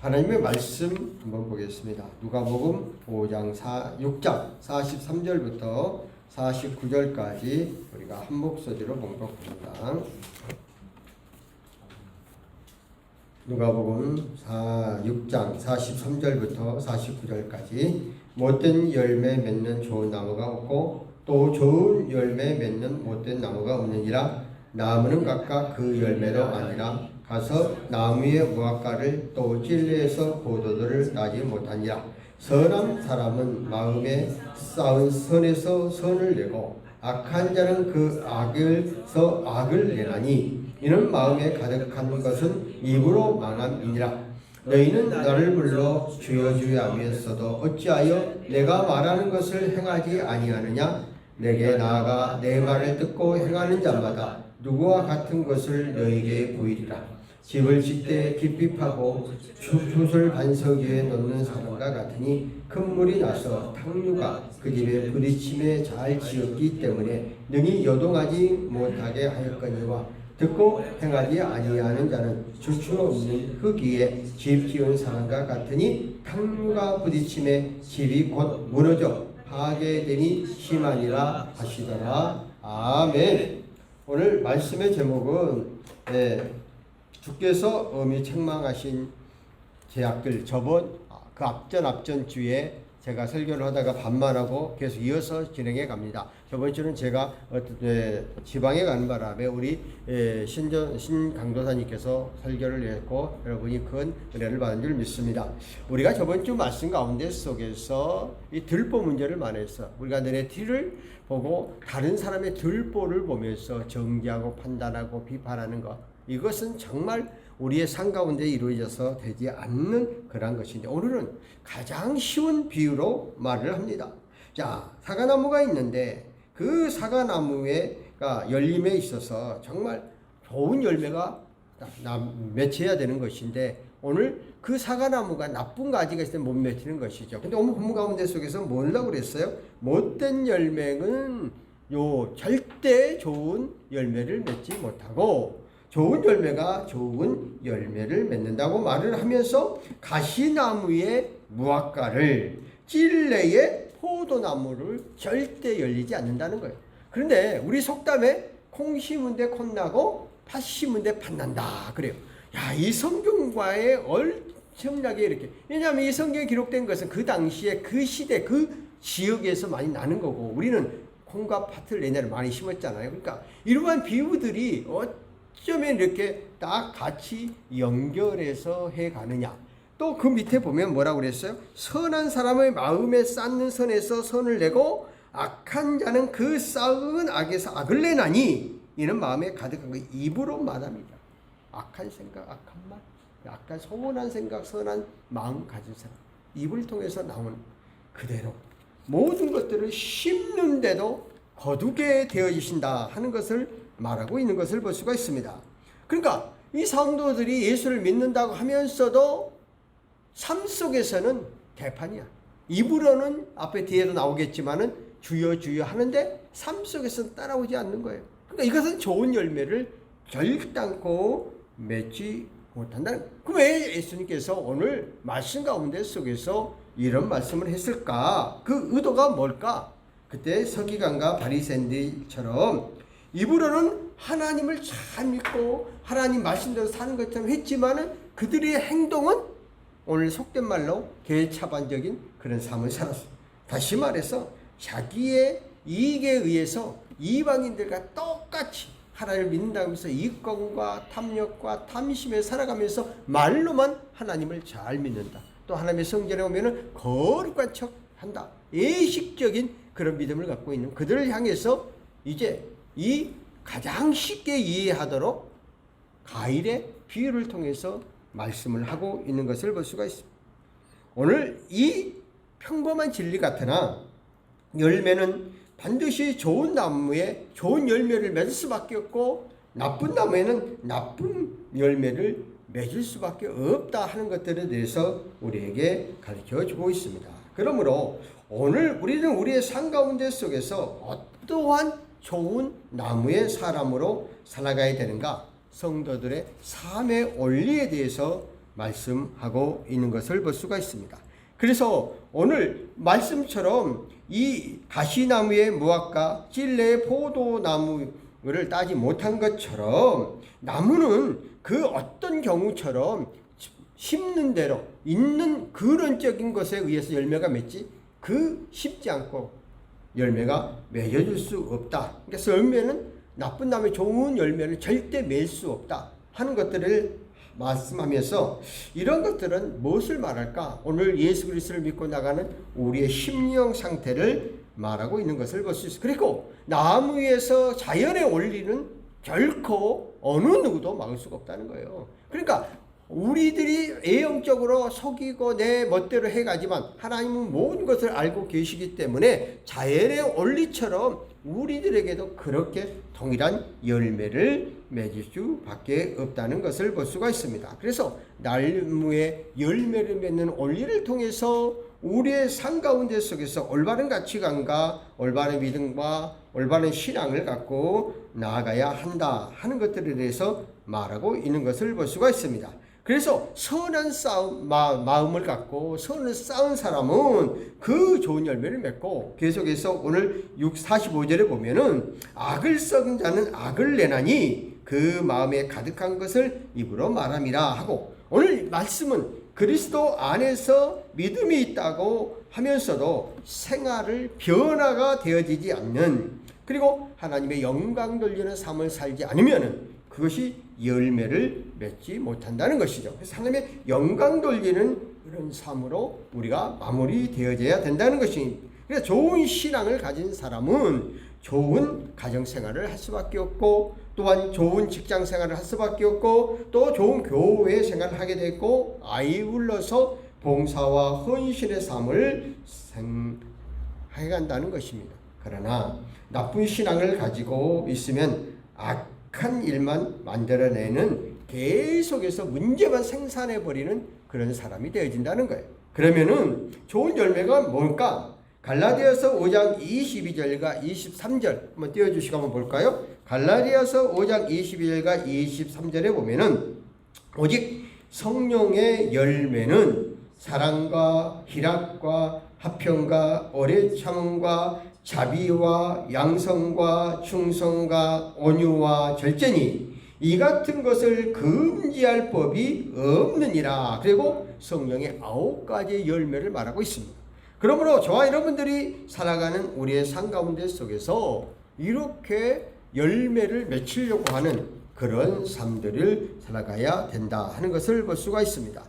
하나님의 말씀 한번 보겠습니다. 누가복음 6장 43절부터 49절까지 우리가 한 목소리로 봉독합니다. 누가복음 6장 43절부터 49절까지 못된 열매 맺는 좋은 나무가 없고 또 좋은 열매 맺는 못된 나무가 없느니라. 나무는 각각 그 열매로 아니라 가서 나무의 무화과를 또 찔레에서 포도들을 따지 못하니라. 선한 사람은 마음에 쌓은 선에서 선을 내고 악한 자는 그 악에서 악을 내나니 이는 마음에 가득한 것은 입으로 말함이니라. 너희는 나를 불러 주여 주여 하면서도 어찌하여 내가 말하는 것을 행하지 아니하느냐? 내게 나아가 내 말을 듣고 행하는 자마다 누구와 같은 것을 너희에게 보이리라. 집을 짓되 깊이 파고 숯을 반석 위에 놓는 사람과 같으니 큰 물이 나서 탕류가 그 집에 부딪힘에 잘 지었기 때문에 능히 요동하지 못하게 하였거니와 듣고 행하지 아니하는 자는 주추 없는 흙 위에 집 지은 사람과 같으니 탕류가 부딪힘에 집이 곧 무너져 파괴되니 심하니라 하시더라. 아멘. 오늘 말씀의 제목은 주께서 엄히 책망하신 죄악들. 저번 그 앞전 주에 제가 설교를 하다가 반만하고 계속 이어서 진행해 갑니다. 저번 주는 제가 지방에 가는 바람에 우리 신 강도사님께서 설교를 했고 여러분이 큰 은혜를 받은 줄 믿습니다. 우리가 저번 주 말씀 가운데 속에서 이 들보 문제를 말해서 우리가 너네 뒤를 보고 다른 사람의 들보를 보면서 정죄하고 판단하고 비판하는 것, 이것은 정말 우리의 삶 가운데 이루어져서 되지 않는 그런 것인데, 오늘은 가장 쉬운 비유로 말을 합니다. 자, 사과나무가 있는데 그 사과나무가 열림에 있어서 정말 좋은 열매가 맺혀야 되는 것인데, 오늘 그 사과나무가 나쁜 가지가 있을 때 못 맺히는 것이죠. 근데 오늘 본문 가운데 속에서 뭐라고 그랬어요? 못된 열매는 절대 좋은 열매를 맺지 못하고 좋은 열매가 좋은 열매를 맺는다고 말을 하면서 가시나무의 무화과를 찔레의 포도나무를 절대 열리지 않는다는 거예요. 그런데 우리 속담에 콩 심은 데 콩 나고 팥 심은 데 팥 난다 그래요. 야, 이 성경과의 엄청나게 이렇게, 왜냐하면 이 성경에 기록된 것은 그 당시에 그 시대 그 지역에서 많이 나는 거고, 우리는 콩과 팥을 옛날에 많이 심었잖아요. 그러니까 이러한 비유들이 어쩌면 이렇게 딱 같이 연결해서 해가느냐. 또 그 밑에 보면 뭐라고 그랬어요? 선한 사람의 마음에 쌓는 선에서 선을 내고 악한 자는 그 쌓은 악에서 악을 내나니 이는 마음에 가득한 거 입으로 말합니다. 악한 생각, 악한 말, 약간 소원한 생각, 선한 마음 가진 사람, 입을 통해서 나오는 그대로 모든 것들을 심는데도 거두게 되어지신다 하는 것을 말하고 있는 것을 볼 수가 있습니다. 그러니까 이 성도들이 예수를 믿는다고 하면서도 삶 속에서는 개판이야. 입으로는 앞에 뒤에도 나오겠지만은 주여 주여 하는데 삶 속에서는 따라오지 않는 거예요. 그러니까 이것은 좋은 열매를 결단코 맺지 못한다는 거예요. 그럼 왜 예수님께서 오늘 말씀 가운데 속에서 이런 말씀을 했을까? 그 의도가 뭘까? 그때 서기관과 바리새인들처럼 입으로는 하나님을 잘 믿고 하나님 말씀대로 사는 것처럼 했지만은 그들의 행동은 오늘 속된 말로 개차반적인 그런 삶을 살았어요. 다시 말해서 자기의 이익에 의해서 이방인들과 똑같이 하나님을 믿는다면서 이권과 탐욕과 탐심에 살아가면서 말로만 하나님을 잘 믿는다. 또 하나님의 성전에 오면은 거룩한 척 한다. 예식적인 그런 믿음을 갖고 있는 그들을 향해서 이제 이 가장 쉽게 이해하도록 가일의 비유를 통해서 말씀을 하고 있는 것을 볼 수가 있습니다. 오늘 이 평범한 진리 같으나 열매는 반드시 좋은 나무에 좋은 열매를 맺을 수밖에 없고 나쁜 나무에는 나쁜 열매를 맺을 수밖에 없다 하는 것들에 대해서 우리에게 가르쳐 주고 있습니다. 그러므로 오늘 우리는 우리의 삶 가운데 속에서 어떠한 좋은 나무의 사람으로 살아가야 되는가? 성도들의 삶의 원리에 대해서 말씀하고 있는 것을 볼 수가 있습니다. 그래서 오늘 말씀처럼 이 가시나무의 무화과, 찔레의 포도나무를 따지 못한 것처럼 나무는 그 어떤 경우처럼 심는 대로 있는 근원적인 것에 의해서 열매가 맺지 심지 않고 열매가 맺어질 수 없다. 그래서 열매는 나쁜 나무의 좋은 열매를 절대 맺을 수 없다 하는 것들을 말씀하면서 이런 것들은 무엇을 말할까? 오늘 예수 그리스도를 믿고 나가는 우리의 심령 상태를 말하고 있는 것을 볼 수 있어요. 그리고 나무 위에서 자연의 원리는 결코 어느 누구도 막을 수가 없다는 거예요. 그러니까 우리들이 애형적으로 속이고 내 멋대로 해가지만 하나님은 모든 것을 알고 계시기 때문에 자연의 원리처럼 우리들에게도 그렇게 동일한 열매를 맺을 수밖에 없다는 것을 볼 수가 있습니다. 그래서 나무의 열매를 맺는 원리를 통해서 우리의 삶 가운데 속에서 올바른 가치관과 올바른 믿음과 올바른 신앙을 갖고 나아가야 한다 하는 것들에 대해서 말하고 있는 것을 볼 수가 있습니다. 그래서 선한 마음을 갖고 선을 쌓은 사람은 그 좋은 열매를 맺고, 계속해서 오늘 45절에 보면은 악을 썩은 자는 악을 내나니 그 마음에 가득한 것을 입으로 말함이라 하고, 오늘 말씀은 그리스도 안에서 믿음이 있다고 하면서도 생활을 변화가 되어지지 않는, 그리고 하나님의 영광 돌리는 삶을 살지 않으면은 그것이 열매를 맺지 못한다는 것이죠. 그래서 하나님의 영광 돌리는 그런 삶으로 우리가 마무리되어져야 된다는 것입니다. 그래서 좋은 신앙을 가진 사람은 좋은 가정생활을 할 수밖에 없고, 또한 좋은 직장생활을 할 수밖에 없고, 또 좋은 교회 생활을 하게 되고, 아이울러서 봉사와 헌신의 삶을 생해간다는 것입니다. 그러나 나쁜 신앙을 가지고 있으면 악한 일만 만들어내는, 계속해서 문제만 생산해버리는 그런 사람이 되어진다는 거예요. 그러면은 좋은 열매가 뭘까? 갈라디아서 5장 22절과 23절 한번 띄워주시고 한번 볼까요? 갈라디아서 5장 22절과 23절에 보면은 오직 성령의 열매는 사랑과 희락과 화평과 오래 참음과 자비와 양성과 충성과 온유와 절제니 이 같은 것을 금지할 법이 없느니라. 그리고 성령의 9가지 열매를 말하고 있습니다. 그러므로 저와 여러분들이 살아가는 우리의 삶 가운데 속에서 이렇게 열매를 맺히려고 하는 그런 삶들을 살아가야 된다 하는 것을 볼 수가 있습니다.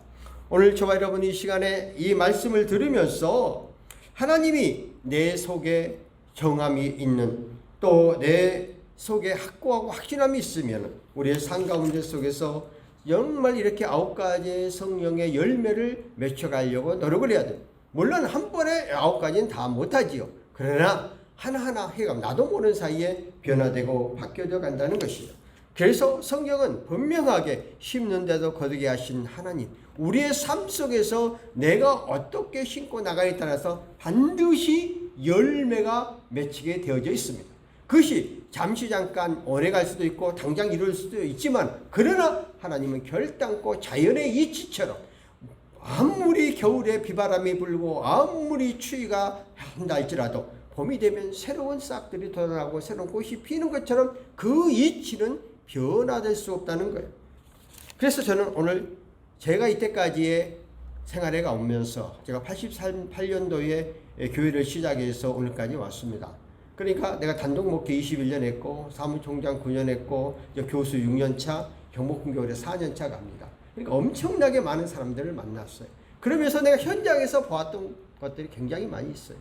오늘 저와 여러분이 이 시간에 이 말씀을 들으면서 하나님이 내 속에 정함이 있는, 또 내 속에 확고하고 확신함이 있으면 우리의 삶 가운데 속에서 정말 이렇게 9가지의 성령의 열매를 맺혀가려고 노력을 해야 돼요. 물론 한 번에 9가지는 다 못하지요. 그러나 하나하나 해가면 나도 모르는 사이에 변화되고 바뀌어져 간다는 것이죠. 그래서 성경은 분명하게 심는데도 거두게 하신 하나님, 우리의 삶 속에서 내가 어떻게 심고 나가에 따라서 반드시 열매가 맺히게 되어져 있습니다. 그것이 잠시 잠깐 오래 갈 수도 있고 당장 이룰 수도 있지만, 그러나 하나님은 결단코 자연의 이치처럼 아무리 겨울에 비바람이 불고 아무리 추위가 한다 할지라도 봄이 되면 새로운 싹들이 돋아나고 새로운 꽃이 피는 것처럼 그 이치는 변화될 수 없다는 거예요. 그래서 저는 오늘 제가 이때까지의 생활에 오면서 제가 88년도에 교회를 시작해서 오늘까지 왔습니다. 그러니까 내가 단독 목회 21년 했고, 사무총장 9년 했고, 교수 6년 차, 경복궁교회 4년 차 갑니다. 그러니까 엄청나게 많은 사람들을 만났어요. 그러면서 내가 현장에서 보았던 것들이 굉장히 많이 있어요.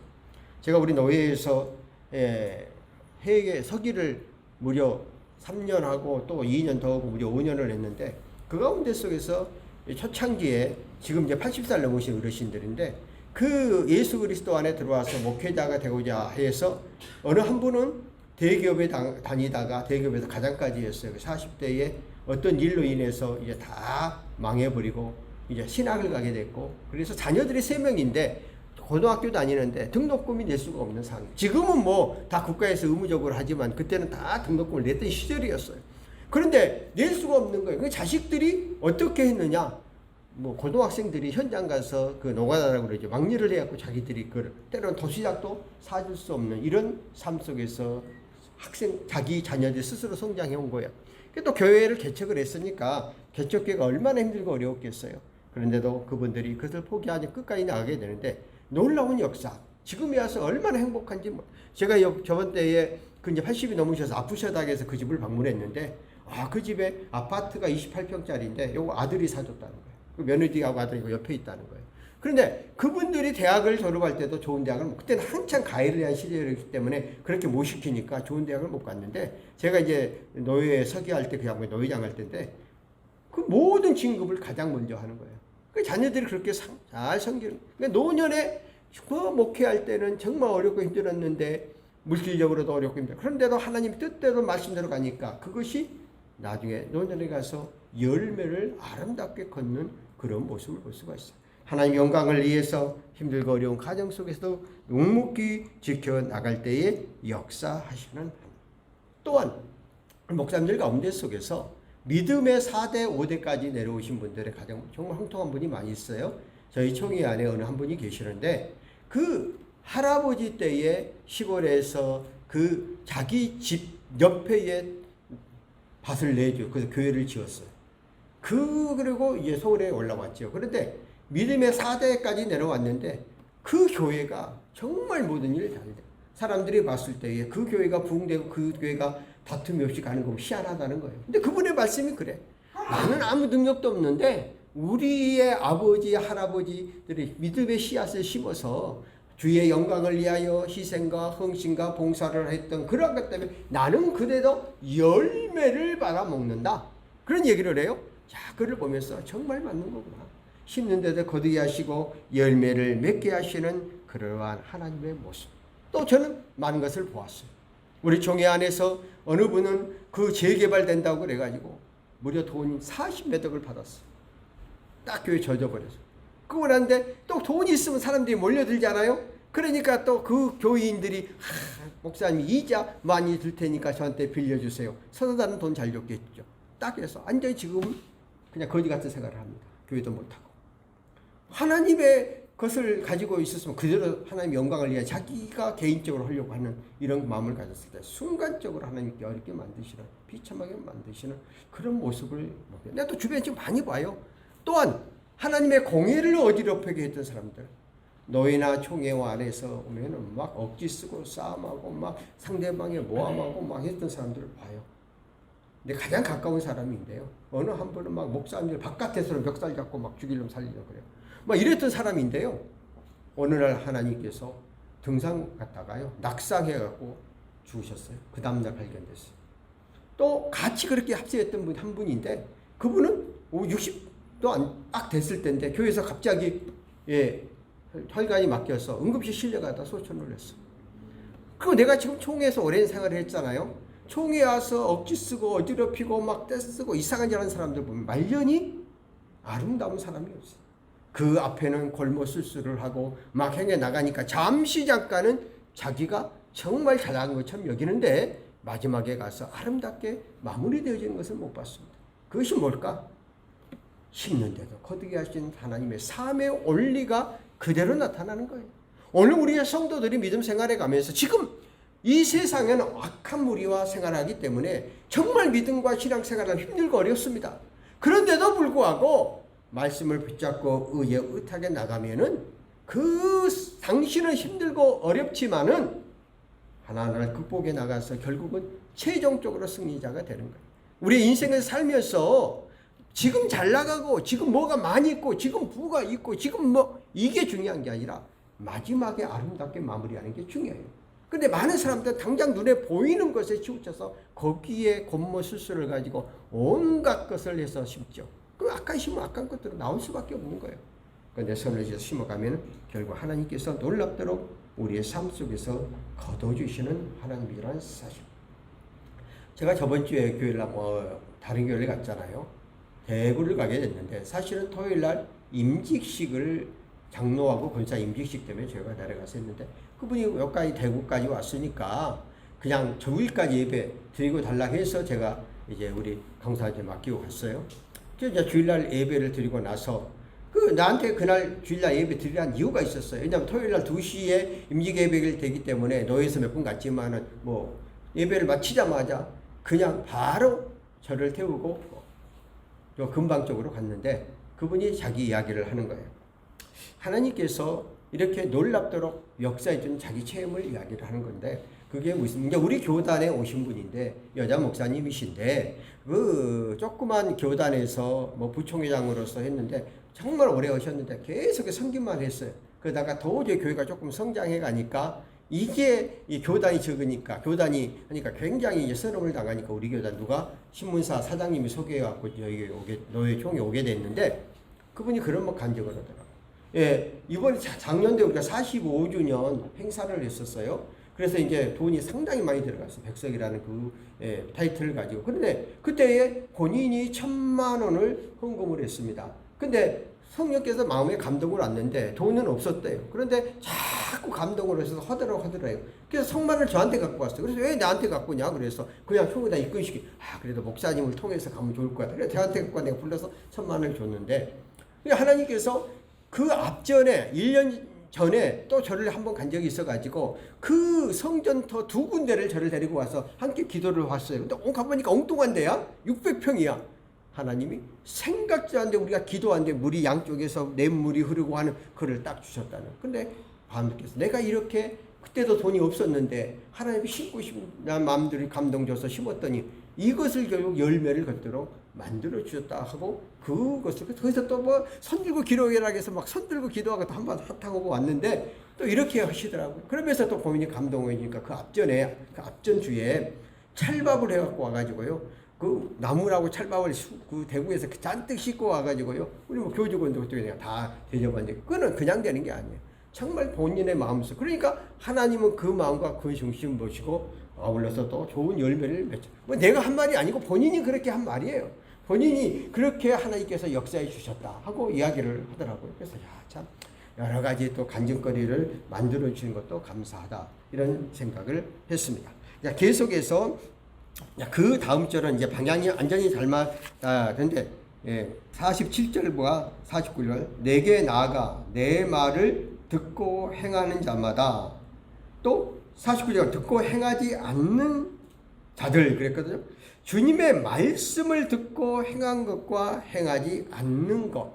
제가 우리 노예에서 회계 서기를 무려 3년 하고 또 2년 더 하고 무려 5년을 했는데, 그 가운데 속에서 초창기에 지금 이제 80살 넘으신 어르신들인데, 그 예수 그리스도 안에 들어와서 목회자가 되고자 해서 어느 한 분은 대기업에 다니다가 대기업에서 가장까지 했어요. 40대에 어떤 일로 인해서 이제 다 망해버리고 이제 신학을 가게 됐고, 그래서 자녀들이 3명인데 고등학교 다니는데 등록금이 낼 수가 없는 상황. 지금은 뭐 다 국가에서 의무적으로 하지만 그때는 다 등록금을 냈던 시절이었어요. 그런데 낼 수가 없는 거예요. 그 자식들이 어떻게 했느냐? 뭐 고등학생들이 현장 가서 그 노가다라고 그러죠. 막일을 해갖고 자기들이 그 때로는 도시락도 사줄 수 없는 이런 삶 속에서 자기 자녀들 스스로 성장해 온 거예요. 또 교회를 개척을 했으니까 개척교회가 얼마나 힘들고 어려웠겠어요. 그런데도 그분들이 그것을 포기하지 끝까지 나가게 되는데 놀라운 역사. 지금에 와서 얼마나 행복한지. 제가 저번 때에 그 이제 80이 넘으셔서 아프셔다 해서 그 집을 방문했는데 그 집에 아파트가 28평짜리인데 요거 아들이 사줬다는 거예요. 그 며느리하고 아들이 옆에 있다는 거예요. 그런데 그분들이 대학을 졸업할 때도 좋은 대학을 그때는 한창 가해를 위한 시절이기 때문에 그렇게 못 시키니까 좋은 대학을 못 갔는데 제가 이제 노예에 서기할 때 그 양반이 노회장 할 때인데 그 모든 진급을 가장 먼저 하는 거예요. 그 자녀들이 그렇게 잘 섬기는. 그러니까 노년에 그 목회할 때는 정말 어렵고 힘들었는데 물질적으로도 어렵고 힘들어. 그런데도 하나님 뜻대로 말씀대로 가니까 그것이 나중에 노년에 가서 열매를 아름답게 걷는 그런 모습을 볼 수가 있어요. 하나님 영광을 위해서 힘들고 어려운 가정 속에서도 묵묵히 지켜나갈 때에 역사하시는 하나님. 또한 목사님들 가운데 속에서 믿음의 4대, 5대까지 내려오신 분들의 가정 정말 형통한 분이 많이 있어요. 저희 총회 안에 어느 한 분이 계시는데 그 할아버지 때에 시골에서 그 자기 집 옆에 밭을 내줘. 그래서 교회를 지었어요. 그리고 이제 서울에 올라왔죠. 그런데 믿음의 4대까지 내려왔는데 그 교회가 정말 모든 일을 잘 돼. 사람들이 봤을 때에 그 교회가 부흥되고 그 교회가 다툼이 없이 가는 거 희한하다는 거예요. 근데 그분의 말씀이 그래. 나는 아무 능력도 없는데 우리의 아버지, 할아버지들이 믿음의 씨앗을 심어서 주의 영광을 위하여 희생과 헌신과 봉사를 했던 그런 것 때문에 나는 그래도 열매를 받아먹는다. 그런 얘기를 해요. 자, 그를 보면서 정말 맞는 거구나. 심는데도 거두게 하시고 열매를 맺게 하시는 그러한 하나님의 모습. 또 저는 많은 것을 보았어요. 우리 종회 안에서 어느 분은 그 재개발된다고 그래가지고 무려 돈 40몇 억을 받았어요. 딱 교회 젖어버려서. 그거 하는데 또 돈이 있으면 사람들이 몰려들잖아요. 그러니까 또 그 교인들이 목사님 이자 많이 들 테니까 저한테 빌려주세요. 선사단은 돈 잘 줬겠죠. 딱 해서 완전히 지금 그냥 거지 같은 생활을 합니다. 교회도 못하고. 하나님의 것을 가지고 있었으면 그대로 하나님의 영광을 위해 자기가 개인적으로 하려고 하는 이런 마음을 가졌을 때 순간적으로 하나님께 어렵게 만드시는, 비참하게 만드시는 그런 모습을 내가 또 주변에 지금 많이 봐요. 또한 하나님의 공의를 어지럽히게 했던 사람들, 노예나 총회와 안에서 오면은 막 억지 쓰고 싸움하고 막 상대방의 모함하고 막 했던 사람들을 봐요. 근데 가장 가까운 사람인데요. 어느 한 분은 막 목사님들 바깥에서는 멱살 잡고 막 죽이려고 살리려고 그래요. 막 이랬던 사람인데요. 어느 날 하나님께서 등산 갔다가요. 낙상해갖고 죽으셨어요. 그 다음날 발견됐어요. 또 같이 그렇게 합세했던 분 한 분인데 그분은 60도 딱 됐을 때인데 교회에서 갑자기 혈관이 막혀서 응급실 실려가다 소천 놀랐어. 그리고 내가 지금 총회에서 오랜 생활을 했잖아요. 총회 와서 억지 쓰고 어지럽히고 막 떼쓰고 이상한 짓 하는 사람들 보면 말년이 아름다운 사람이 없어요. 그 앞에는 골모 술수를 하고 막 행해 나가니까 잠깐은 자기가 정말 잘한 것처럼 여기는데 마지막에 가서 아름답게 마무리되어지는 것을 못 봤습니다. 그것이 뭘까? 심는데도 거두게 하신 하나님의 삶의 원리가 그대로 나타나는 거예요. 오늘 우리의 성도들이 믿음 생활에 가면서 지금 이 세상에는 악한 무리와 생활하기 때문에 정말 믿음과 신앙 생활은 힘들고 어렵습니다. 그런데도 불구하고 말씀을 붙잡고 의에 의탁에 나가면은 그 당신은 힘들고 어렵지만은 하나하나 극복해 나가서 결국은 최종적으로 승리자가 되는 거예요. 우리 인생을 살면서 지금 잘 나가고 지금 뭐가 많이 있고 지금 부가 있고 지금 뭐 이게 중요한 게 아니라 마지막에 아름답게 마무리하는 게 중요해요. 근데 많은 사람들은 당장 눈에 보이는 것에 치우쳐서 거기에 곤모술수를 가지고 온갖 것을 해서 심죠. 그럼 아까 심으면 아까 것들은 나올 수밖에 없는 거예요. 그런데 선을 지어서 심어가면 결국 하나님께서 놀랍도록 우리의 삶 속에서 거둬주시는 하나님이라는 사실. 제가 저번 주에 교회를 다른 교회를 갔잖아요. 대구를 가게 됐는데 사실은 토요일날 임직식을 장로하고 권사 임직식 때문에 제가 내려가서 했는데 그분이 여기까지 대구까지 왔으니까 그냥 주일까지 예배 드리고 달라고 해서 제가 이제 우리 강사한테 맡기고 갔어요. 이제 주일날 예배를 드리고 나서 그 나한테 그날 주일날 예배 드리라는 이유가 있었어요. 왜냐하면 토요일날 2시에 임직예배가 되기 때문에 노예에서 몇 분 갔지만은 뭐 예배를 마치자마자 그냥 바로 저를 태우고 저 금방 쪽으로 갔는데 그분이 자기 이야기를 하는 거예요. 하나님께서 이렇게 놀랍도록 역사해 준 자기 체험을 이야기를 하는 건데 그게 무슨 이제 우리 교단에 오신 분인데 여자 목사님이신데 그 조그만 교단에서 뭐 부총회장으로서 했는데 정말 오래 하셨는데 계속 섬김만 했어요. 그러다가 도저히 교회가 조금 성장해 가니까 이게 이 교단이 적으니까 교단이 하니까 굉장히 이제 서름을 당하니까 우리 교단 누가 신문사 사장님이 소개해갖고 여기 노예총회 오게 됐는데 그분이 그런 뭐 간증을 하더라고요. 예, 이번에 작년에 우리가 45주년 행사를 했었어요. 그래서 이제 돈이 상당히 많이 들어갔어요. 백석이라는 그 타이틀을 가지고. 그런데 그때에 본인이 1,000만 원을 헌금을 했습니다. 근데 성령께서 마음에 감동을 왔는데 돈은 없었대요. 그런데 자꾸 감동을 해서 하더라고요. 그래서 성만을 저한테 갖고 왔어요. 그래서 왜 나한테 갖고 오냐? 그래서 그냥 총에다 이끈시키. 그래도 목사님을 통해서 가면 좋을 것 같아. 그래서 저한테 갖고 내가 불러서 1,000만 원을 줬는데 하나님께서 그 앞전에 1년 전에 또 저를 한번 간 적이 있어가지고 그 성전터 2군데를 저를 데리고 와서 함께 기도를 왔어요. 근데 가보니까 엉뚱한 데야. 600평이야. 하나님이 생각지 않는데 우리가 기도하는데 물이 양쪽에서 냇물이 흐르고 하는 그를 딱 주셨다는. 근데 밤늦게서 내가 이렇게 그때도 돈이 없었는데 하나님이 심고 싶은 마음들이 감동 줘서 심었더니 이것을 결국 열매를 걷도록 만들어 주셨다 하고 그것을 거기서 또 뭐 손들고 기도해라 해서 막 손들고 기도하고 또 한번 핫하고 왔는데 또 이렇게 하시더라고요. 그러면서 또 고민이 감동이니까 그 앞전 주에 찰밥을 해갖고 와가지고요. 그 나무라고 찰밥을 그 대구에서 잔뜩 싣고 와가지고요. 우리 뭐 교직원들 그쪽에 다 대접하는데 그거는 그냥 되는 게 아니에요. 정말 본인의 마음속. 그러니까 하나님은 그 마음과 그 중심 보시고 아울러서 또 좋은 열매를 맺죠. 뭐 내가 한 말이 아니고 본인이 그렇게 한 말이에요. 본인이 그렇게 하나님께서 역사해 주셨다 하고 이야기를 하더라고요. 그래서 참 여러 가지 또 간증거리를 만들어 주시는 것도 감사하다 이런 생각을 했습니다. 계속해서 그 다음 절은 이제 방향이 완전히 잘 맞는데 47절과 49절 내게 나아가 내 말을 듣고 행하는 자마다 또 49절 듣고 행하지 않는 자들 그랬거든요. 주님의 말씀을 듣고 행한 것과 행하지 않는 것.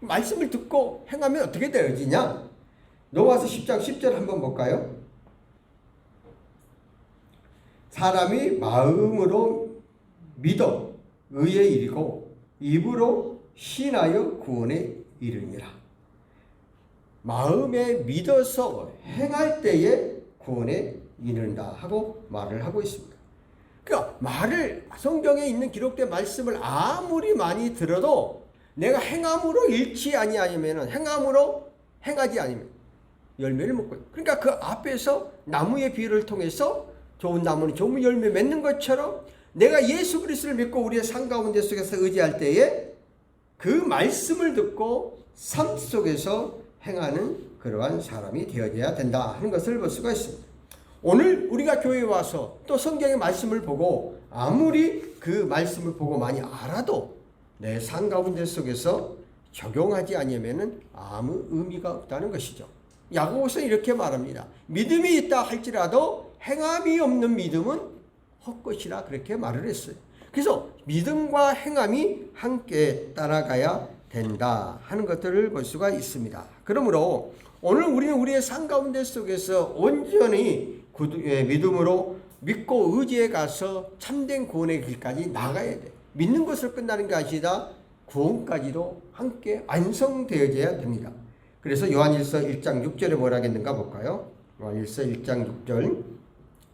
말씀을 듣고 행하면 어떻게 되어지냐? 로마서 10장 10절 한번 볼까요? 사람이 마음으로 믿어 의에 이르고 입으로 신하여 구원에 이르니라. 마음에 믿어서 행할 때에 구원에 이른다 하고 말을 하고 있습니다. 그러니까 성경에 있는 기록된 말씀을 아무리 많이 들어도 내가 행함으로 잃지 아니하면 행함으로 행하지 않으면 열매를 못 거예요. 그러니까 그 앞에서 나무의 비유를 통해서 좋은 나무는 좋은 열매 맺는 것처럼 내가 예수 그리스도를 믿고 우리의 삶 가운데 속에서 의지할 때에 그 말씀을 듣고 삶 속에서 행하는 그러한 사람이 되어져야 된다 하는 것을 볼 수가 있습니다. 오늘 우리가 교회에 와서 또 성경의 말씀을 보고 아무리 그 말씀을 보고 많이 알아도 내 삶 가운데 속에서 적용하지 않으면 아무 의미가 없다는 것이죠. 야고보서는 이렇게 말합니다. 믿음이 있다 할지라도 행함이 없는 믿음은 헛것이라 그렇게 말을 했어요. 그래서 믿음과 행함이 함께 따라가야 된다 하는 것들을 볼 수가 있습니다. 그러므로 오늘 우리는 우리의 삶 가운데 속에서 온전히 믿음으로 믿고 의지해 가서 참된 구원의 길까지 나가야 돼. 믿는 것을 끝나는 게 아니라 구원까지도 함께 완성되어져야 됩니다. 그래서 요한일서 1장 6절에 뭐라 하겠는가 볼까요? 요한일서 1장 6절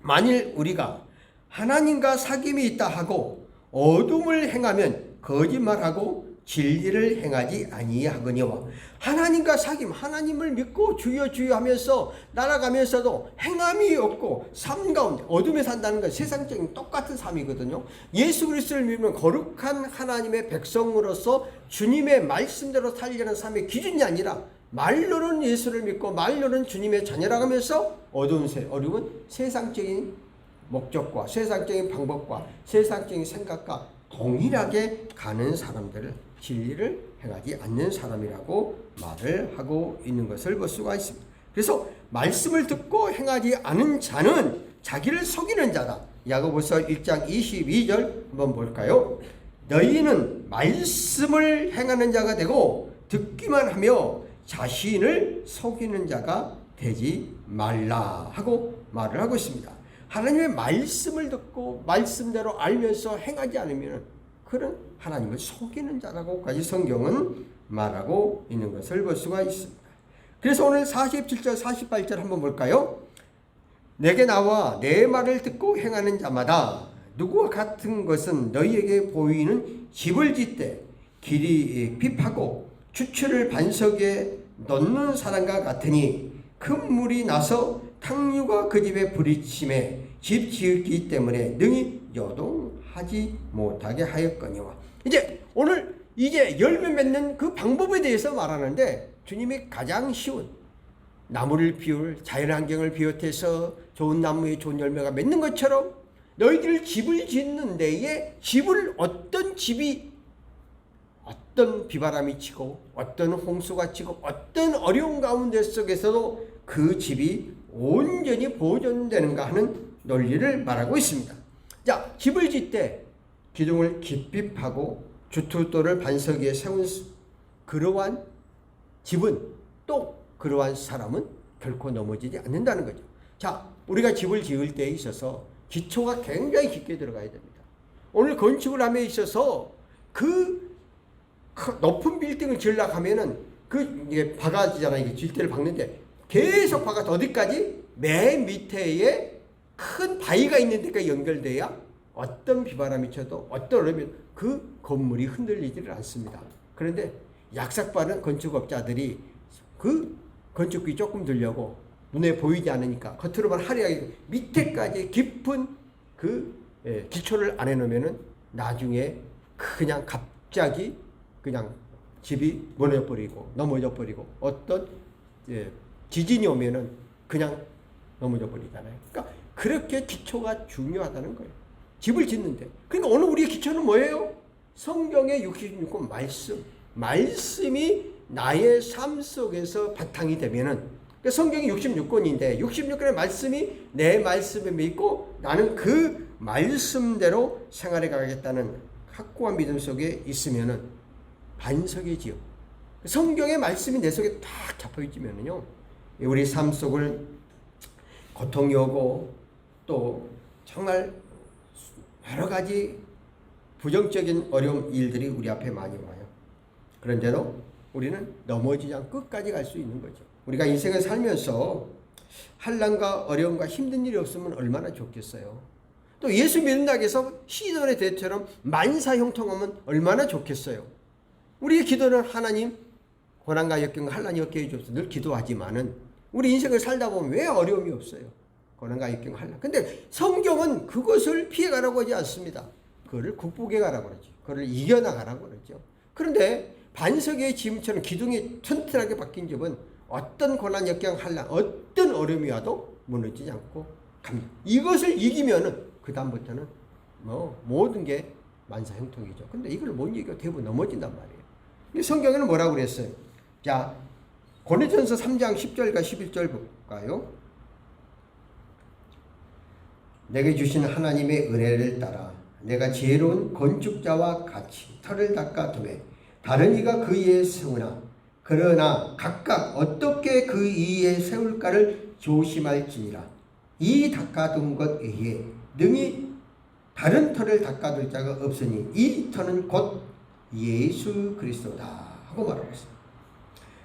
만일 우리가 하나님과 사귐이 있다 하고 어둠을 행하면 거짓말하고 진리를 행하지 아니하거니와. 하나님과 사귐, 하나님을 믿고 주여 주여 하면서 날아가면서도 행함이 없고 삶 가운데 어둠에 산다는 건 세상적인 똑같은 삶이거든요. 예수 그리스도를 믿으면 거룩한 하나님의 백성으로서 주님의 말씀대로 살려는 삶의 기준이 아니라 말로는 예수를 믿고 말로는 주님의 자녀라고 하면서 어려운 세상적인 목적과 세상적인 방법과 세상적인 생각과 동일하게 가는 사람들을 진리를 행하지 않는 사람이라고 말을 하고 있는 것을 볼 수가 있습니다. 그래서 말씀을 듣고 행하지 않은 자는 자기를 속이는 자다. 야고보서 1장 22절 한번 볼까요? 너희는 말씀을 행하는 자가 되고 듣기만 하며 자신을 속이는 자가 되지 말라 하고 말을 하고 있습니다. 하나님의 말씀을 듣고 말씀대로 알면서 행하지 않으면 그런 하나님을 속이는 자라고까지 성경은 말하고 있는 것을 볼 수가 있습니다. 그래서 오늘 47절 48절 한번 볼까요? 내게 나와 내 말을 듣고 행하는 자마다 누구와 같은 것은 너희에게 보이는 집을 짓되 길이 핍하고 추출을 반석에 넣는 사람과 같으니 큰 물이 나서 탕류가 그 집에 부딪힘에 집 지었기 때문에 능히 요동하지 못하게 하였거니와. 이제 오늘 열매 맺는 그 방법에 대해서 말하는데 주님이 가장 쉬운 나무를 비울 자연환경을 비롯해서 좋은 나무에 좋은 열매가 맺는 것처럼 너희들 집을 짓는 데에 어떤 집이 어떤 비바람이 치고 어떤 홍수가 치고 어떤 어려운 가운데 속에서도 그 집이 온전히 보존되는가 하는 논리를 말하고 있습니다. 자, 집을 짓때 기둥을 깊이 파고 주춧돌을 반석 위에 세운 그러한 집은 또 그러한 사람은 결코 넘어지지 않는다는 거죠. 자, 우리가 집을 지을 때에 있어서 기초가 굉장히 깊게 들어가야 됩니다. 오늘 건축을 함에 있어서 그 높은 빌딩을 지으려고 하면은 이게 박아지잖아요. 이게 질대를 박는데 계속 박아서 어디까지? 맨 밑에에 큰 바위가 있는 데가 연결돼야 어떤 비바람이 쳐도 어떤 얼음이 그 건물이 흔들리지를 않습니다. 그런데 약삭빠른 건축업자들이 그 건축비 조금 들려고 눈에 보이지 않으니까 겉으로만 화려하게 밑에까지 깊은 기초를 안 해놓으면은 나중에 그냥 갑자기 그냥 집이 무너져 버리고 넘어져 버리고 어떤 지진이 오면은 그냥 넘어져 버리잖아요. 그러니까 그렇게 기초가 중요하다는 거예요. 집을 짓는데. 그러니까 오늘 우리의 기초는 뭐예요? 성경의 66권 말씀이 나의 삶 속에서 바탕이 되면은 성경이 66권인데 66권의 말씀이 내 말씀에 믿고 나는 그 말씀대로 생활해 가겠다는 확고한 믿음 속에 있으면은 반석의 지역. 성경의 말씀이 내 속에 딱 잡혀 있으면은요. 우리 삶 속을 고통이 오고 또 정말 여러 가지 부정적인 어려운 일들이 우리 앞에 많이 와요. 그런데도 우리는 넘어지지 않고 끝까지 갈 수 있는 거죠. 우리가 인생을 살면서 환난과 어려움과 힘든 일이 없으면 얼마나 좋겠어요. 또 예수 믿는다고 해서 시돈의 대처럼 만사형통하면 얼마나 좋겠어요. 우리의 기도는 하나님 고난과 역경과 환난이 없게 해주옵소서 늘 기도하지만은 우리 인생을 살다 보면 왜 어려움이 없어요? 고난과 역경 환난. 근데 성경은 그것을 피해가라고 하지 않습니다. 그거를 극복해 가라고 그러죠. 그거를 이겨나가라고 그러죠. 그런데 반석의 짐처럼 기둥이 튼튼하게 박힌 집은 어떤 고난, 역경, 환난, 어떤 어려움이 와도 무너지지 않고 갑니다. 이것을 이기면은 그 다음부터는 모든 게 만사형통이죠. 근데 이걸 못 이기고 대부분 넘어진단 말이에요. 성경에는 뭐라고 그랬어요? 자, 고린도전서 3장 10절과 11절 볼까요? 내게 주신 하나님의 은혜를 따라 내가 지혜로운 건축자와 같이 터를 닦아두매 다른 이가 그 위에 세우나 그러나 각각 어떻게 그 위에 세울까를 조심할지니라. 이 닦아둔 것 외에 능히 다른 터를 닦아둘 자가 없으니 이 터는 곧 예수 그리스도다 하고 말하고 있습니다.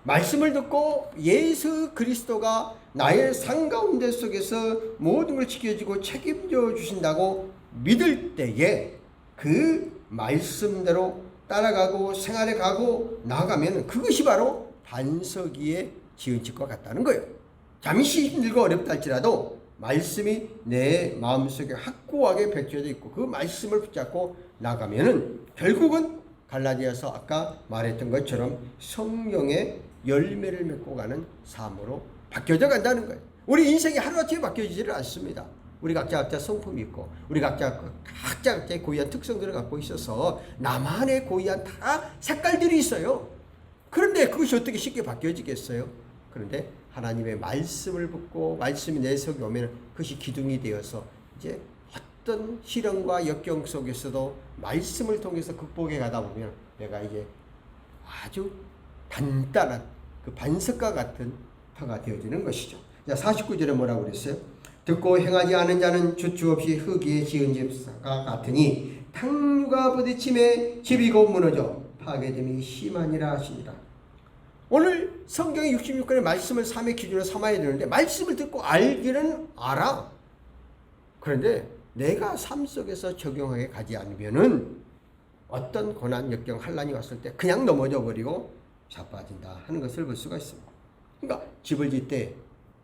말씀을 듣고 예수 그리스도가 나의 삶 가운데 속에서 모든 걸 지켜주고 책임져 주신다고 믿을 때에 그 말씀대로 따라가고 생활해 가고 나아가면 그것이 바로 반석 위에 지은 집과 같다는 거예요. 잠시 힘들고 어렵다 할지라도 말씀이 내 마음속에 확고하게 백혀져 있고 그 말씀을 붙잡고 나가면은 결국은 갈라디아서 아까 말했던 것처럼 성령의 열매를 맺고 가는 삶으로 바뀌어져 간다는 거예요. 우리 인생이 하루아침에 바뀌어지지를 않습니다. 우리 각자 성품이 있고 우리 각자의 고유한 특성들을 갖고 있어서 나만의 고유한 다 색깔들이 있어요. 그런데 그것이 어떻게 쉽게 바뀌어지겠어요? 그런데 하나님의 말씀을 붙고 말씀이 내 속에 오면 그것이 기둥이 되어서 이제 어떤 시련과 역경 속에서도 말씀을 통해서 극복해 가다 보면 내가 이제 아주 단단한 그 반석과 같은 터가 되어지는 것이죠. 자, 49절에 뭐라고 그랬어요? 듣고 행하지 않은 자는 주추 없이 흙에 지은 집과 같으니 탕류가 부딪힘에 집이 곧 무너져 파괴됨이 심하니라 하시니라. 오늘 성경의 66권의 말씀을 삶의 기준으로 삼아야 되는데 말씀을 듣고 알기는 알아. 그런데 내가 삶 속에서 적용하게 가지 않으면은 어떤 고난, 역경, 환난이 왔을 때 그냥 넘어져 버리고 자빠진다 하는 것을 볼 수가 있습니다. 그러니까 집을 짓 때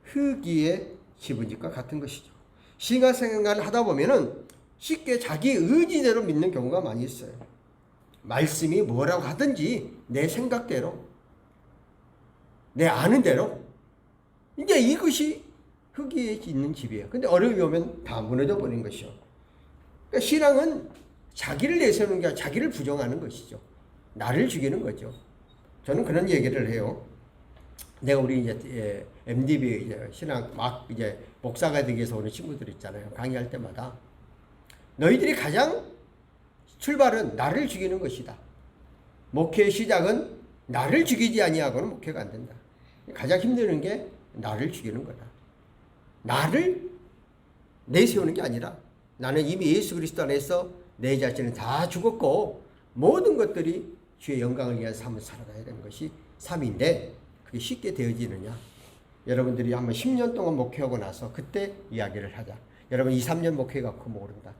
흙 위에 집은 집과 같은 것이죠. 신앙생활을 하다 보면은 쉽게 자기 의지대로 믿는 경우가 많이 있어요. 말씀이 뭐라고 하든지 내 생각대로 내 아는 대로 이제 이것이 흙 위에 있는 집이에요. 근데 어려움이 오면 다 무너져 버리는 것이죠. 그러니까 신앙은 자기를 내세우는 게 아니라 자기를 부정하는 것이죠. 나를 죽이는 거죠. 저는 그런 얘기를 해요. 내가 우리 이제 MDB 이제 신앙 막 이제 목사가 되기 위해서 오는 친구들 있잖아요. 강의할 때마다 너희들이 가장 출발은 나를 죽이는 것이다. 목회의 시작은 나를 죽이지 아니하고는 목회가 안 된다. 가장 힘드는 게 나를 죽이는 거다. 나를 내세우는 게 아니라 나는 이미 예수 그리스도 안에서 내 자신은 다 죽었고 모든 것들이 주의 영광을 위한 삶을 살아가야 되는 것이 삶인데 그게 쉽게 되어지느냐. 여러분들이 한번 10년 동안 목회하고 나서 그때 이야기를 하자. 여러분 2, 3년 목회해갖고 모른다.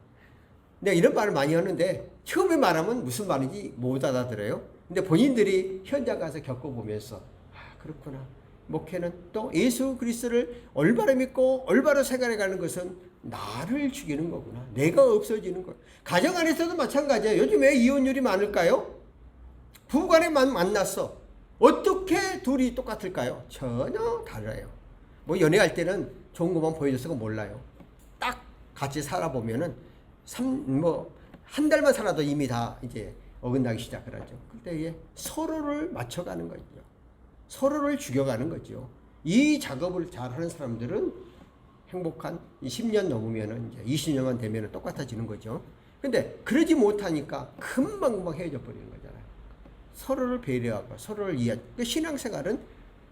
내가 이런 말을 많이 하는데 처음에 말하면 무슨 말인지 못 알아들어요. 근데 본인들이 현장 가서 겪어보면서 아 그렇구나. 목회는 또 예수 그리스도를 올바로 믿고 올바로 생활해가는 것은 나를 죽이는 거구나. 내가 없어지는 거. 가정 안에서도 마찬가지예요. 요즘 왜 이혼율이 많을까요? 부부간에만 만났어. 어떻게 둘이 똑같을까요? 전혀 달라요. 뭐 연애할 때는 좋은 것만 보여줘서 몰라요. 딱 같이 살아보면은 한 달만 살아도 이미 다 이제 어긋나기 시작을 하죠. 그때 서로를 맞춰가는 거죠. 서로를 죽여가는 거죠. 이 작업을 잘하는 사람들은 행복한 10년 넘으면은 이제 20년만 되면은 똑같아지는 거죠. 근데 그러지 못하니까 금방 헤어져 버리는 거잖아요. 서로를 배려하고 서로를 이해하고 신앙생활은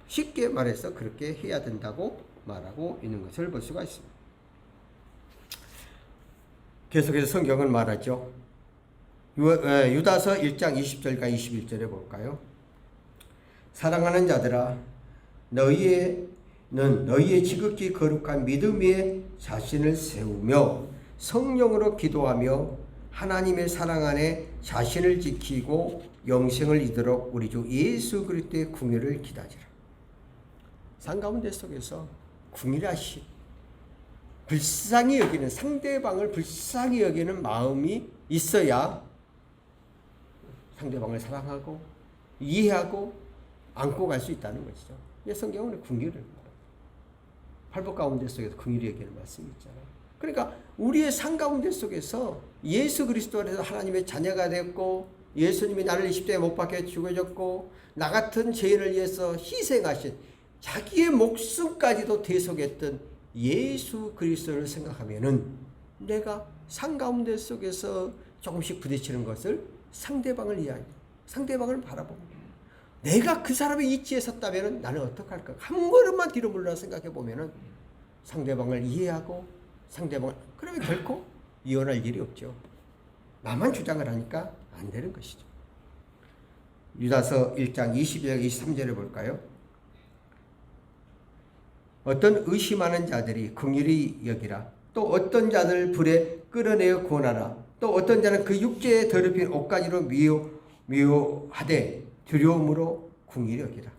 쉽게 말해서 그렇게 해야 된다고 말하고 있는 것을 볼 수가 있습니다. 계속해서 성경은 말하죠. 유다서 1장 20절과 21절에 볼까요? 사랑하는 자들아 너희의 지극히 거룩한 믿음 위에 자신을 세우며 성령으로 기도하며 하나님의 사랑 안에 자신을 지키고 영생을 이도록 우리 주 예수 그리스도의 궁유를 기다리라. 산 가운데 속에서 궁일하시 불쌍히 여기는 상대방을 불쌍히 여기는 마음이 있어야 상대방을 사랑하고 이해하고 안고 갈 수 있다는 것이죠. 성경은 궁유를 말합니다. 팔복 가운데 속에서 궁유를 여기는 말씀이 있잖아요. 그러니까 우리의 삶 가운데 속에서 예수 그리스도 안에서 하나님의 자녀가 됐고 예수님이 나를 20대에 못 박혀 죽어졌고 나 같은 죄인을 위해서 희생하신 자기의 목숨까지도 대속했던 예수 그리스도를 생각하면은 내가 삶 가운데 속에서 조금씩 부딪히는 것을 상대방을 이해하고 상대방을 바라보고 내가 그 사람의 위치에 섰다면 나는 어떡할까? 한 걸음만 뒤로 물러나 생각해 보면은 상대방을 이해하고 상대방을 그러면 결코 이혼할 일이 없죠. 나만 주장을 하니까 안 되는 것이죠. 유다서 1장 22절 23절에 볼까요? 어떤 의심하는 자들이 긍휼히 여기라. 또 어떤 자들 불에 끌어내어 구원하라. 또 어떤 자는 그 육체에 더럽힌 옷가지로 미워하되 두려움으로 긍휼히 여기라.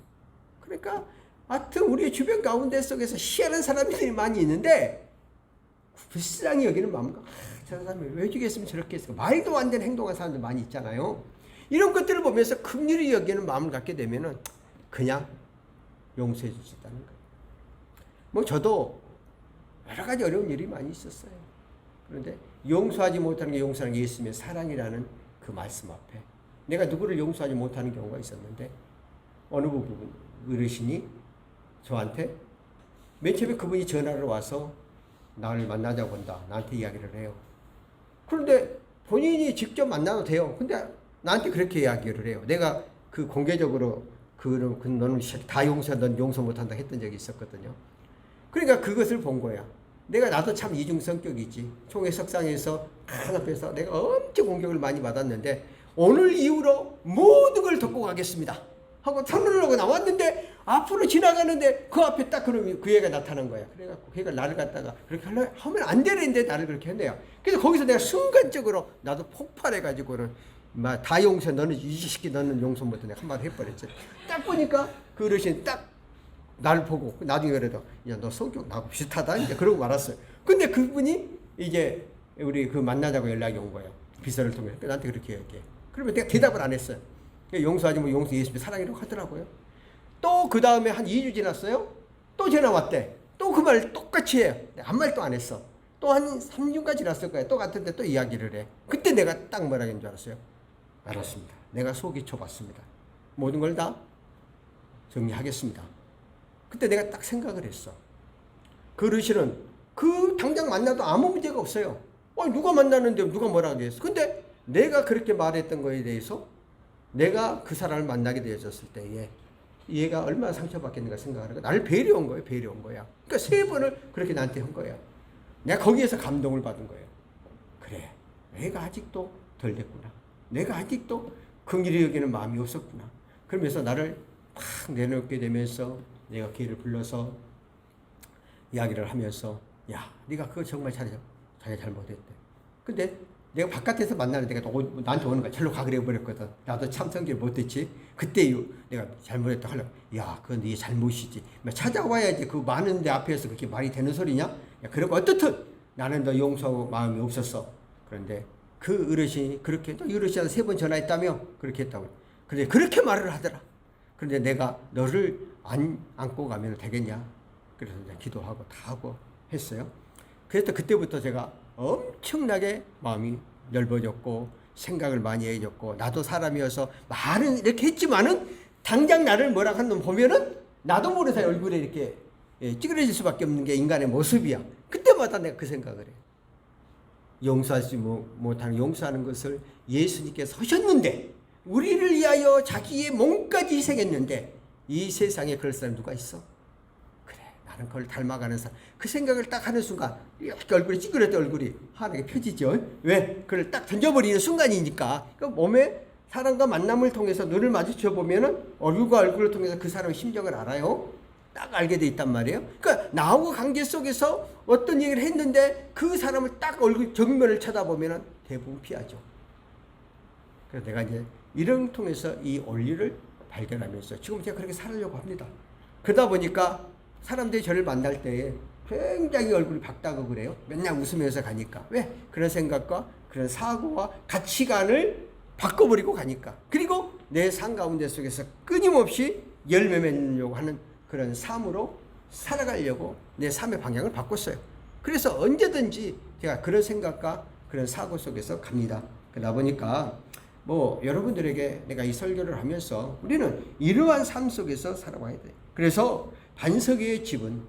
그러니까 하여튼 우리 주변 가운데 속에서 희한한 사람들이 많이 있는데 불쌍히 여기는 마음과 저 사람이 왜 죽였으면 저렇게 했을까? 말도 안 되는 행동한 사람들 많이 있잖아요. 이런 것들을 보면서 긍휼히 여기는 마음을 갖게 되면은 그냥 용서해 줄 수 있다는 거예요. 뭐 저도 여러 가지 어려운 일이 많이 있었어요. 그런데 용서하지 못하는 게 용서하는 게 예수님의 사랑이라는 그 말씀 앞에 내가 누구를 용서하지 못하는 경우가 있었는데 어느 부분 어르신이 저한테 맨 처음에 그분이 전화를 와서 나를 만나자고 한다. 나한테 이야기를 해요. 그런데 본인이 직접 만나도 돼요. 근데 나한테 그렇게 이야기를 해요. 내가 그 공개적으로 너는 다 용서한다, 넌 용서 못한다 했던 적이 있었거든요. 그러니까 그것을 본 거야. 나도 참 이중 성격이지. 총회 석상에서 큰 앞에서 내가 엄청 공격을 많이 받았는데 오늘 이후로 모든 걸 덮고 가겠습니다 하고 선언을 하고 나왔는데 앞으로 지나가는데 그 앞에 딱 그러면 그 애가 나타난 거야. 그래갖고 걔가 나를 갖다가 그렇게 하면 안 되는데 나를 그렇게 했네요. 그래서 거기서 내가 순간적으로 나도 폭발해가지고는 막 다 용서, 너는 이 시기 너는 용서 못해. 내가 한마디 해버렸지. 딱 보니까 그 어르신 딱 나를 보고 나중에 그래도 야, 너 성격 나하고 비슷하다 이제 그러고 말았어요. 근데 그분이 이제 우리 그 만나자고 연락이 온 거예요. 비서를 통해서 나한테 그렇게 얘기해. 그러면 내가 대답을 안 했어요. 용서하지 뭐 용서 예수님의 사랑이라고 하더라고요. 또 그 다음에 한 2주 지났어요. 또 전화 왔대. 또 그 말 똑같이 해요. 아무 말도 안 했어. 또 한 3주가 지났을 거예요. 또 같은데 또 이야기를 해. 그때 내가 딱 뭐라 했는 줄 알았어요? 알았습니다. 내가 속이 좁았습니다. 모든 걸 다 정리하겠습니다. 그때 내가 딱 생각을 했어. 그 어르신은 그 당장 만나도 아무 문제가 없어요. 누가 만나는데 누가 뭐라 하겠어. 근데 내가 그렇게 말했던 거에 대해서 내가 그 사람을 만나게 되어졌을 때에 얘가 얼마나 상처받겠는가 생각하는 거야. 나를 배려한 거예요. 배려한 거야. 그러니까 3번을 그렇게 나한테 한 거야. 내가 거기에서 감동을 받은 거예요. 그래, 내가 아직도 덜 됐구나. 내가 아직도 긍휼히 여기는 마음이 없었구나. 그러면서 나를 팍 내놓게 되면서 내가 걔를 불러서 이야기를 하면서 야, 네가 그거 정말 자기 잘못했대. 근데 내가 바깥에서 만나는 데가 나한테 오는 거야. 절로 가 그래 버렸거든. 나도 참 성질 못했지. 그때 내가 잘못했다 하려고. 야, 그건 네 잘못이지. 찾아와야지. 그 많은 데 앞에서 그렇게 말이 되는 소리냐? 야, 그리고 어떻든 나는 너 용서하고 마음이 없었어. 그런데 그 어르신이 그렇게 또 어르신한테 3번 전화했다며 그렇게 했다고. 근데 그렇게 말을 하더라. 그런데 내가 너를 안고 가면 되겠냐? 그래서 이제 기도하고 다 하고 했어요. 그래서 그때부터 제가 엄청나게 마음이 넓어졌고 생각을 많이 해졌고 나도 사람이어서 말은 이렇게 했지만은 당장 나를 뭐라 하는 놈 보면은 나도 모르는 사이 얼굴에 이렇게 찌그러질 수밖에 없는 게 인간의 모습이야. 그때마다 내가 그 생각을 해. 용서하지 못하는 용서하는 것을 예수님께서 하셨는데 우리를 위하여 자기의 몸까지 희생했는데 이 세상에 그럴 사람 누가 있어? 그래, 나는 그걸 닮아가는 사람. 그 생각을 딱 하는 순간 이렇게 얼굴이 찌그러졌던 얼굴이 환하게 펴지죠. 왜? 그걸 딱 던져버리는 순간이니까. 그 몸에 사람과 만남을 통해서 눈을 마주쳐 보면은 얼굴과 얼굴을 통해서 그 사람의 심정을 알아요. 딱 알게 돼 있단 말이에요. 그러니까 나하고 관계 속에서 어떤 얘기를 했는데 그 사람을 딱 얼굴 정면을 쳐다보면은 대부분 피하죠. 그래서 내가 이제 이런 통해서 이 원리를 발견하면서 지금 제가 그렇게 살려고 합니다. 그러다 보니까 사람들이 저를 만날 때에 굉장히 얼굴이 밝다고 그래요. 맨날 웃으면서 가니까. 왜? 그런 생각과 그런 사고와 가치관을 바꿔버리고 가니까. 그리고 내 삶 가운데 속에서 끊임없이 열매 맺으려고 하는 그런 삶으로 살아가려고 내 삶의 방향을 바꿨어요. 그래서 언제든지 제가 그런 생각과 그런 사고 속에서 갑니다. 그러다 보니까 여러분들에게 내가 이 설교를 하면서 우리는 이러한 삶 속에서 살아가야 돼. 그래서 반석의 집은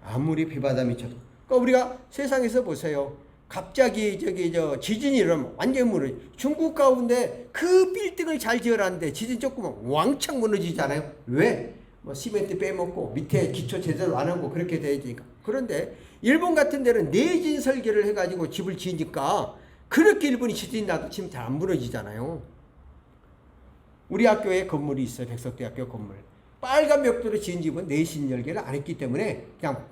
아무리 비바람이 쳐도. 그러니까 우리가 세상에서 보세요. 갑자기 지진이 일어나면 완전히 무너져. 중국 가운데 그 빌딩을 잘 지어놨는데 지진 조금만 왕창 무너지잖아요. 왜? 시멘트 빼먹고 밑에 기초 제대로 안 하고 그렇게 되니까. 그런데 일본 같은 데는 내진 설계를 해가지고 집을 지으니까 그렇게 일본이 지진이 나도 지금 잘 안 무너지잖아요. 우리 학교에 건물이 있어요. 백석대학교 건물. 빨간 벽돌로 지은 집은 내신 열개를 안 했기 때문에 그냥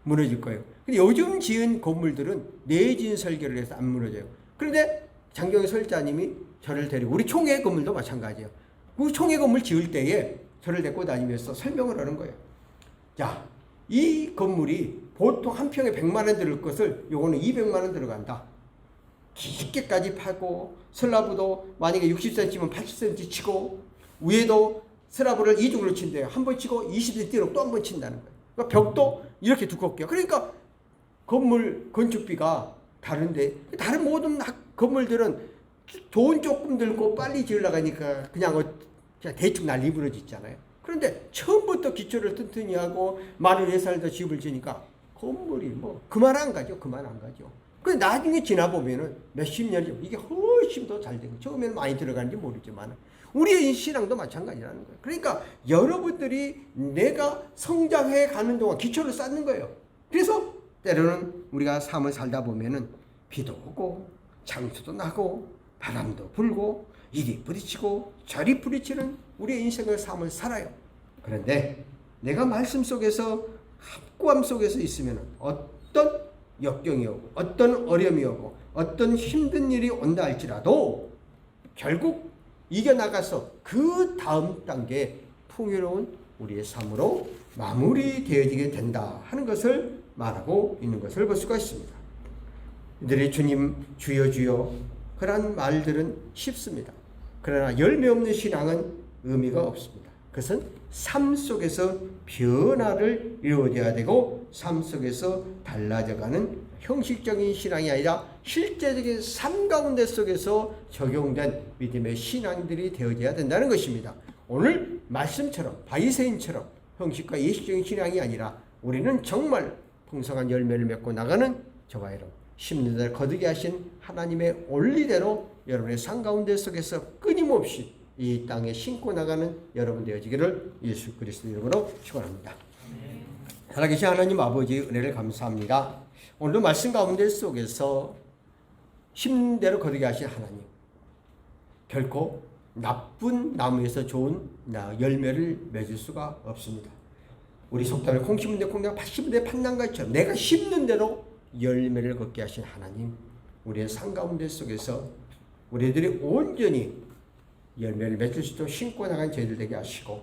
무너질 거예요. 근데 요즘 지은 건물들은 내진 설계를 해서 안 무너져요. 그런데 장경희 설자님이 저를 데리고 우리 총회 건물도 마찬가지예요. 그 총회 건물 지을 때에 저를 데리고 다니면서 설명을 하는 거예요. 자, 이 건물이 보통 한 평에 100만 원 들을 것을 요거는 200만 원 들어간다. 깊게까지 파고 슬라브도 만약에 60cm면 80cm 치고 위에도 슬라브를 이중으로 친대요. 한 번 치고 20cm 또 한 번 친다는 거예요. 그러니까 벽도 이렇게 두껍게요. 그러니까 건물 건축비가 다른데 다른 모든 건물들은 돈 조금 들고 빨리 지으려고 하니까 그냥 대충 난리 부러지잖아요. 그런데 처음부터 기초를 튼튼히 하고 많은 예산을 더 집을 지니까 건물이 뭐 그만 안 가죠. 근데 나중에 지나보면은 몇십 년 전 이게 훨씬 더 잘 되고 처음에는 많이 들어가는지 모르지만 우리의 신앙도 마찬가지라는 거예요. 그러니까 여러분들이 내가 성장해 가는 동안 기초를 쌓는 거예요. 그래서 때로는 우리가 삶을 살다 보면은 비도 오고 장수도 나고 바람도 불고 이리 부딪히고 저리 부딪히는 우리의 인생의 삶을 살아요. 그런데 내가 말씀 속에서 합구함 속에서 있으면 어떤 역경이 오고 어떤 어려움이 오고 어떤 힘든 일이 온다 할지라도 결국 이겨나가서 그 다음 단계에 풍요로운 우리의 삶으로 마무리되어지게 된다 하는 것을 말하고 있는 것을 볼 수가 있습니다. 이들이 주님 주여 주여 그런 말들은 쉽습니다. 그러나 열매 없는 신앙은 의미가 없습니다. 그것은 삶 속에서 변화를 이루어져야 되고 삶 속에서 달라져가는 형식적인 신앙이 아니라 실제적인 삶 가운데 속에서 적용된 믿음의 신앙들이 되어져야 된다는 것입니다. 오늘 말씀처럼 바리새인처럼 형식과 예식적인 신앙이 아니라 우리는 정말 풍성한 열매를 맺고 나가는 저와 여러분 심는 대로 거두게 하신 하나님의 원리대로 여러분의 삶 가운데 속에서 끊임없이 이 땅에 심고 나가는 여러분 되어지기를 예수 그리스도 이름으로 축원합니다. 살아계신 하나님 아버지의 은혜를 감사합니다. 오늘도 말씀 가운데 속에서 심는 대로 거두게 하신 하나님, 결코 나쁜 나무에서 좋은 열매를 맺을 수가 없습니다. 우리 속담에 콩 심은 데 콩나무 팥 심은 데 팥난가처럼 내가 심는 대로 열매를 걷게 하신 하나님, 우리의 삶 가운데 속에서 우리들이 온전히 열매를 맺을 수 있도록 심고 나간 저희들 되게 하시고,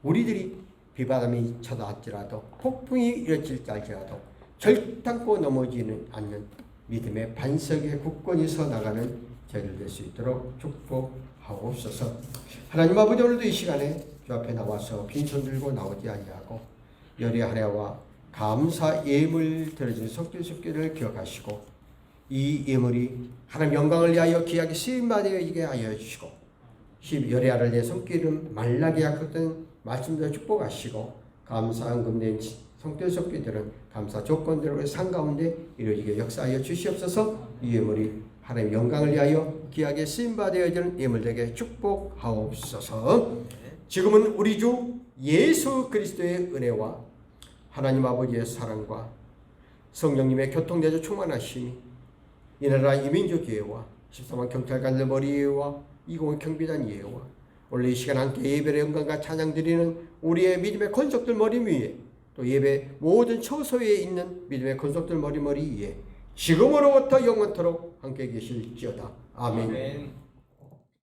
우리들이 비바람이 쳐닿을지라도 폭풍이 일어질지 알지라도 절단코 넘어지는 않는 믿음의 반석에 굳건히 서 나가는 저희들 될 수 있도록 축복하옵소서. 하나님 아버지, 오늘도 이 시간에 주 앞에 나와서 빈손 들고 나오지 아니하고 열의하랴와 감사 예물 드려진 속죄를 기억하시고 이 예물이 하나님 영광을 위하여 귀하게 쓰임받게 하여 주시고 열의하를 내 손길은 말라게 약했던 말씀대로 축복하시고 감사한 금된 속죄들은 감사 조건대로 산 가운데 이루어지게 역사하여 주시옵소서. 이 예물이 하나님 영광을 위하여 귀하게 쓰임받아야 되는 예물되게 축복하옵소서. 지금은 우리 주 예수 그리스도의 은혜와 하나님 아버지의 사랑과 성령님의 교통대조 충만하심이 이 나라 이민족 예회와 13만 경찰관들 머리예와 20 경비단 예회와 원래 이 시간 함께 예배의 영광과 찬양 드리는 우리의 믿음의 권속들 머리 위에 또 예배 모든 처소에 있는 믿음의 권속들 머리 위에 지금으로부터 영원토록 함께 계실지어다. 아멘.